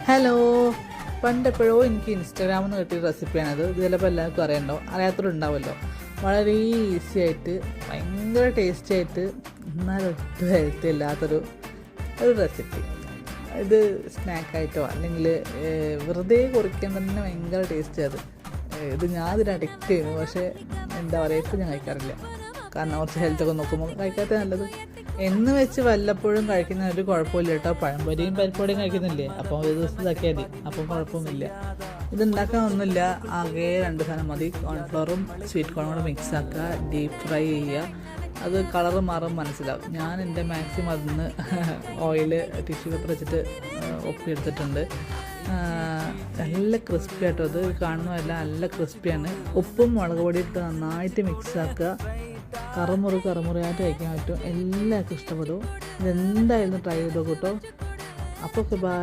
Hello, പണ്ടെപ്പോഴോ എനിക്ക് ഇൻസ്റ്റാഗ്രാമിൽ നിന്ന് കിട്ടിയ റെസിപ്പിയാണിത്. ഇത് ചിലപ്പോൾ എല്ലാവർക്കും അറിയാത്തവരുണ്ടാവുമല്ലോ. വളരെ ഈസി ആയിട്ട് ഭയങ്കര ടേസ്റ്റി ആയിട്ട് എന്നാൽ ഒട്ടും ഹെൽത്തി ഇല്ലാത്തൊരു റെസിപ്പി. ഇത് സ്നാക്കായിട്ടോ അല്ലെങ്കിൽ വെറുതെ കുറിക്കാൻ തന്നെ ഭയങ്കര ടേസ്റ്റ് അത്. ഇത് ഞാൻ ഇതിന് അഡിക്റ്റ് ചെയ്യുന്നു. പക്ഷേ എന്താ പറയുക, ഇപ്പം ഞാൻ കഴിക്കാറില്ല. കാരണം കുറച്ച് ഹെൽത്തൊക്കെ നോക്കുമ്പോൾ കഴിക്കാത്ത നല്ലത് എന്ന് വെച്ച് വല്ലപ്പോഴും കഴിക്കുന്ന ഒരു കുഴപ്പമില്ല കേട്ടോ. പഴംപൊരിയും പരിപ്പോടിയും കഴിക്കുന്നില്ലേ, അപ്പോൾ ഒരു ദിവസം ഇതാക്കിയാൽ മതി, അപ്പം കുഴപ്പമൊന്നുമില്ല. ഇതുണ്ടാക്കാൻ ഒന്നുമില്ല, ആകെ 2 സാധനം മതി. കോൺഫ്ലവറും സ്വീറ്റ് കോണും കൂടെ മിക്സ് ആക്കുക, ഡീപ്പ് ഫ്രൈ ചെയ്യുക. അത് കളറ് മാറും മനസ്സിലാവും. ഞാൻ എൻ്റെ മാക്സിമം അതിന് ഓയിൽ ടിഷ്യൂ പേപ്പർ വെച്ചിട്ട് ഒപ്പിയെടുത്തിട്ടുണ്ട്. നല്ല ക്രിസ്പി ആയിട്ടോ, അത് കാണുന്നതല്ല, നല്ല ക്രിസ്പിയാണ്. ഉപ്പും മുളക് പൊടി ഇട്ട് നന്നായിട്ട് മിക്സ് ആക്കുക. കറുമുറയായിട്ട് കഴിക്കാൻ പറ്റും. എല്ലാവർക്കും ഇഷ്ടപ്പെടും. ഇതെന്തായാലും ട്രൈ ചെയ്തോ കേട്ടോ. അപ്പോൾ ബൈ.